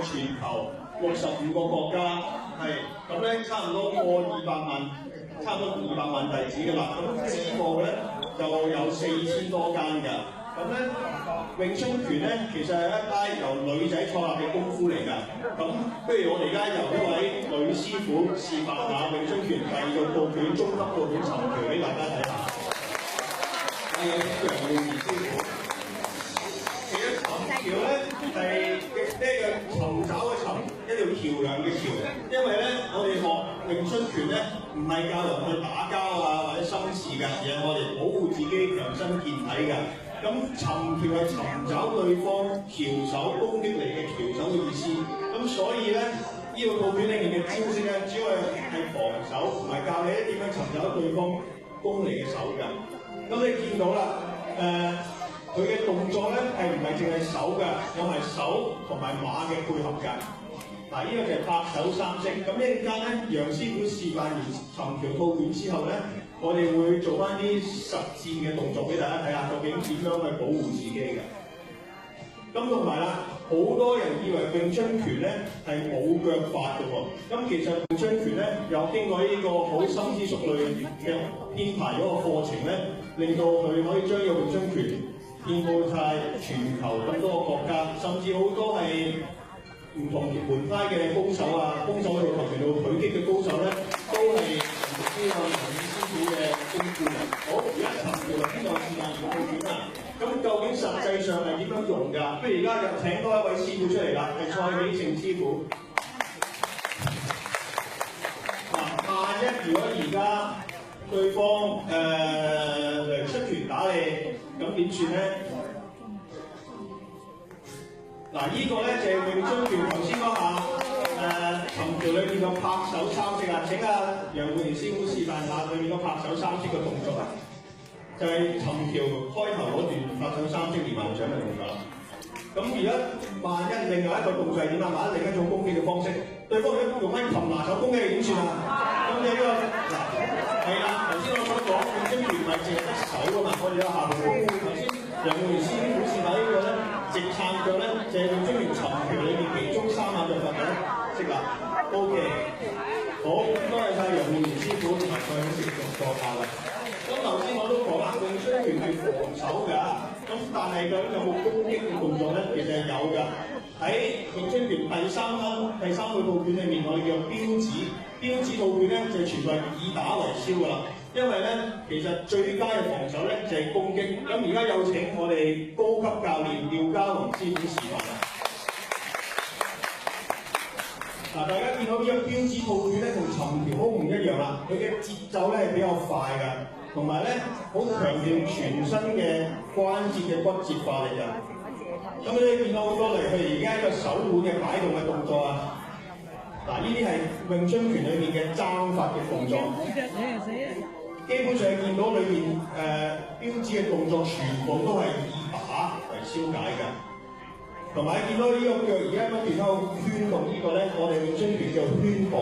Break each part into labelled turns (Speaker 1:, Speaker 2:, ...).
Speaker 1: 全球65個國家，咁咧差唔多過200萬，差唔多200萬弟子㗎啦。咁支部咧就有4000多間㗎。咁咧詠春拳咧其實係一單由女仔創立嘅功夫嚟㗎。咁不如我哋而家由一位女師傅示範下詠春拳第2套拳中級套拳尋橋俾大家睇下。係楊詠儀師傅。其實尋橋咧係呢個尋找嘅尋，一條橋梁嘅橋。因為咧我哋學詠春拳咧唔係教人去打交啊或者生事㗎，而係我哋保護自己強身健體㗎。咁尋橋係尋找對方翹手攻擊嚟嘅翹手嘅意思。咁所以咧呢個套拳裏面嘅招式咧，主要係防守，同埋教你點樣尋找對方攻嚟嘅手㗎。咁你見到啦，佢嘅動作咧係唔係淨係手㗎？有埋手同埋馬嘅配合㗎。嗱，呢個就係拍手3式。咁一陣間咧，楊師傅示範完尋橋套拳之後咧，我哋會做翻啲實戰嘅動作俾大家睇下，究竟點樣去保護自己嘅。咁同埋啦，好多人以為詠春拳咧係冇腳法嘅喎。咁其實詠春拳咧有經過呢個好深思熟慮嘅編排嗰個課程咧，令到佢可以將呢個詠春拳遍佈晒全球咁多個國家，甚至好多係唔同門派嘅高手啊，高手去到跆拳道拳擊嘅高手咧，都係呢個楊師傅嘅功夫嚟。好，而家尋橋呢個示範套拳啊，咁究竟實際上係點樣用㗎？不如而家就請多一位師傅出嚟啦，係蔡喜盛師傅。萬一如果而家對方出拳打你，咁點算咧？嗱，呢個咧就係詠春拳頭先嗰下尋橋裏面個拍手3式啊！請楊詠儀師傅示範下裏面個拍手3式嘅動作啊！就係尋橋開頭嗰段拍手3式連環掌嘅動作啦。咁而家萬一另外一個動作係點啊？萬一另一種攻擊嘅方式，對方用翻擒拿手攻擊點算啊？咁你呢個嗱係啦，頭先我所講詠春拳唔係淨係得手㗎嘛，我哋有下盤功夫。頭先楊詠儀師傅示範呢個咧，直撐腳咧就係詠春拳尋橋裏面其中3下腳法嘅識啦。OK， 好，多謝晒楊詠儀師傅同埋蔡喜盛助教啦。咁頭先我都講啦，詠春拳係防守㗎，咁但係究竟有冇攻擊嘅動作咧？其實係有㗎。喺詠春拳第3個套拳裏面，我哋叫標指。標指套拳咧就全部係以打為消㗎啦。因為咧，其實最佳嘅防守咧就係攻擊。咁而家有請我哋高級教練廖家宏師傅示範啦。嗱，大家見到呢個標指套拳咧，同尋橋好唔一樣啦。佢嘅節奏咧係比較快㗎，同埋咧好強調全身嘅關節嘅骨折化力㗎。咁你見到好多例如而家一個手腕嘅擺動嘅動作啊。嗱，呢啲係詠春拳裏面嘅爭法嘅動作。基本上見到裏面標指嘅動作全部都係以打為消解㗎。同埋見到呢個腳而家不斷喺度圈動呢個咧，我哋詠春拳叫圈步，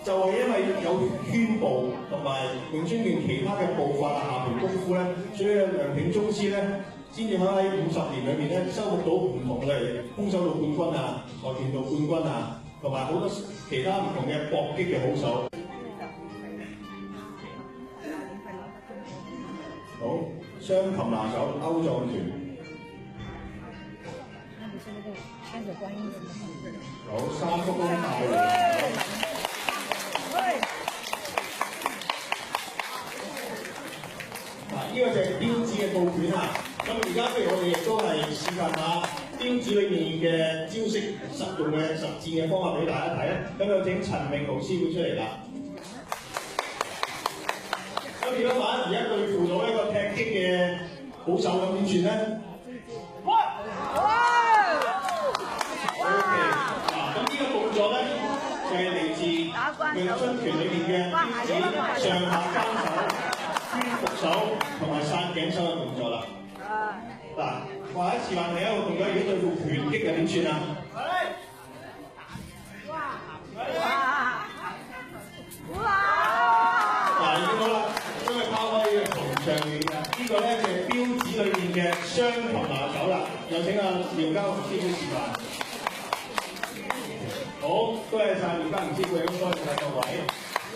Speaker 1: 就係因為有圈步同埋詠春拳其他嘅步法啊、下盤功夫咧，所以梁挺宗師咧先至可以喺50年裏面咧收穫到唔同嘅空手道冠軍啊、跆拳道冠軍啊，同埋好多其他唔同嘅搏擊嘅好手。好，雙擒拿手歐壯拳。好，三福宮大回。嗱，呢個就係標指嘅套拳啊！咁而家不如我哋亦都係示範下標指裏面嘅招式實用嘅實戰嘅方法俾大家睇啊！咁就請陳明豪師傅出嚟啦。咁如果萬一而家對付到一個踢擊嘅好手咁點算咧？就係嚟自詠春拳裏面嘅標指上下單手、圈伏手同埋殺頸手嘅動作啦。嗱，話一示範另一個動作，如果對付拳擊嘅點算啊？嗱，你見到啦，將佢拋開呢個銅上面嘅，呢個咧就係標指裏面嘅雙擒拿手啦。有請廖家宏師傅示範。好，多謝晒廖家賢師傅，咁多謝晒各位。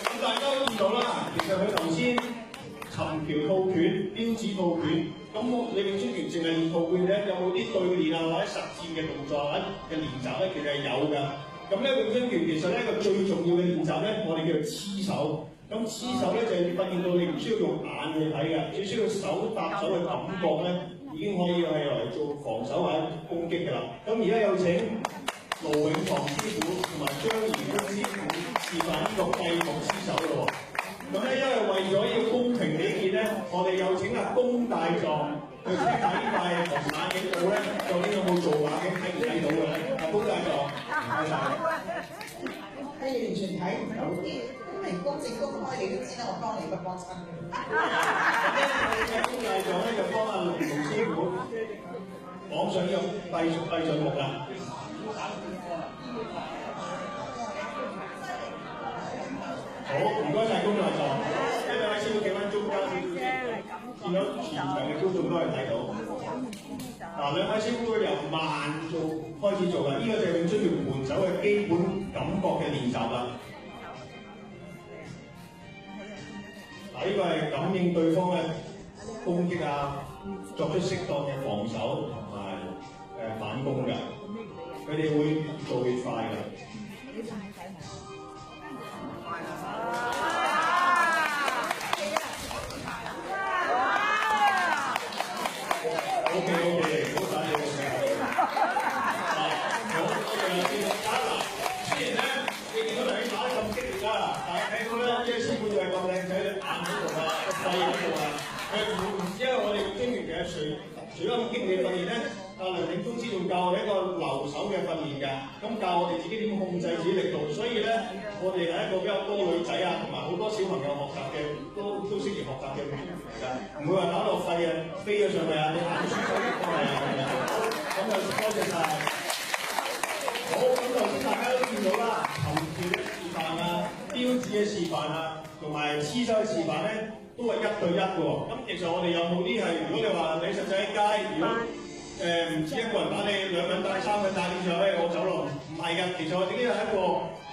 Speaker 1: 咁大家都見到啦，其實佢頭先尋橋套拳、標指套拳，咁你詠春拳淨係練套拳咧，有冇啲對練啊或者實戰嘅動作或者嘅練習咧？其實係有㗎。咁咧詠春拳其實咧一個最重要嘅練習咧，我哋叫做黐手。咁黐手咧就係訓練到你唔需要用眼去睇嘅，只需要手搭手嘅感覺咧，已經可以係嚟做防守或者攻擊㗎啦。咁而家有請盧永堂師傅同埋張賢公師傅示範呢個閉目黐手咯喎。咁咧，因為為咗要公平起見咧，我哋有請阿龔大狀去睇下呢塊紅眼鏡布咧，究竟有冇做畫嘅睇唔睇到嘅咧？阿龔大狀，唔該晒。
Speaker 2: 你完全睇唔到嘅，因為公正公開你都知啦，我幫你不幫親嘅。
Speaker 1: 龔大狀咧就幫阿龍師傅綁上呢個閉上目啦。好，唔該晒龔大狀，跟住阿師傅企翻中間少少，見到全場嘅觀眾都係睇到。嗱，兩位師傅由慢做開始做啦，呢個就係詠春拳盤手嘅基本感覺嘅練習啦。嗱，呢個係感應對方嘅攻擊啊，作出適當嘅防守同埋反攻嘅，佢哋會越做越快嘅。OK， 好打你嘅好，多謝師傅。雖然咧，你見到梁兄打得咁激烈啦，但係睇到咧，呢個師傅就係咁靚仔，眼喺度啊，個肺喺度啊。因為我哋詠春拳其實除咗咁激烈嘅訓練咧，阿梁永忠師仲教我哋一個留手嘅訓練㗎，咁教我哋自己點控制自己力度。所以咧，我哋係一個比較多女仔啊，同埋好多小朋友學習嘅，都適宜學習嘅詠春拳嚟㗎，唔會話打到肺啊飛咗上去啊，你眼輸手亦都係咁就多謝晒。好，咁頭先大家都見到啦，琴橋嘅示範啊，標指嘅示範啊，同埋黐手嘅示範咧，都係1對1嘅喎。咁其實我哋有冇啲係，如果你話你實際喺街，如果唔止一個人打你，2個人打你，3個人打你上咧，我走路唔係㗎。其實我哋呢個係一個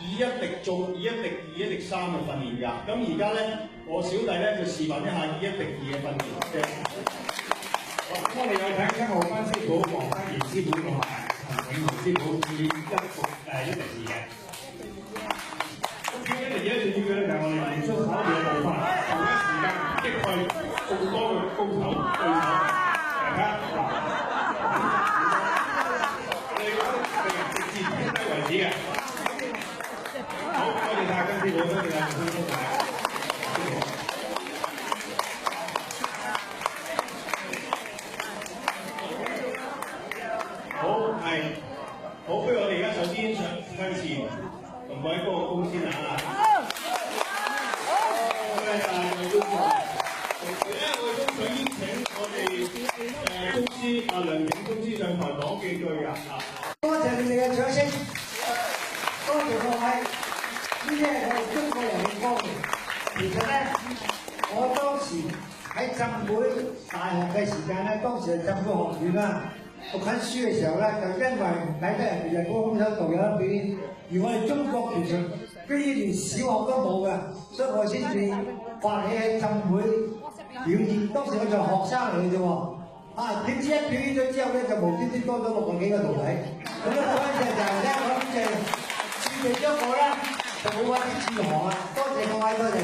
Speaker 1: 以一敵眾、以一敵2、以一敵3嘅訓練㗎。咁而家咧，我小弟咧就示範一下以一敵2嘅訓練嘅。
Speaker 3: 咁我哋有請張浩斌師傅、黃德賢師傅同埋陳永豪師傅以一敵2嘅。咁點解1敵2咧？最主要咧就係我哋練出手嘅步伐，同一時間擊退眾多嘅高手對手。大家嗱，我哋覺得係直至擊低為止嘅。好，多謝晒金師傅，多謝晒陳師傅。好，不如我哋而家首先向前同各位鞠個躬先啊！多謝晒各位觀眾。同時咧，我哋都想邀請我哋公司阿梁景公司上台講幾句㗎。
Speaker 2: 多謝你哋嘅掌聲，多謝各位。呢啲係我哋中國人嘅光榮。其實咧，我當時喺浸會大學嘅時間咧，當時係浸會學院啦。讀緊書嘅時候咧，就因為唔抵得人哋日本空手道有得表演，而我哋中國其實居然連小學都冇嘅，所以我先至發起喺浸會表演。當時我就學生嚟嘅啫喎，點知一表演咗之後咧，就無端端多咗60幾個徒弟。咁咧嗰陣時就咧，我諗就儲備咗我咧，就冇話啲轉行啊！多謝各位，多謝。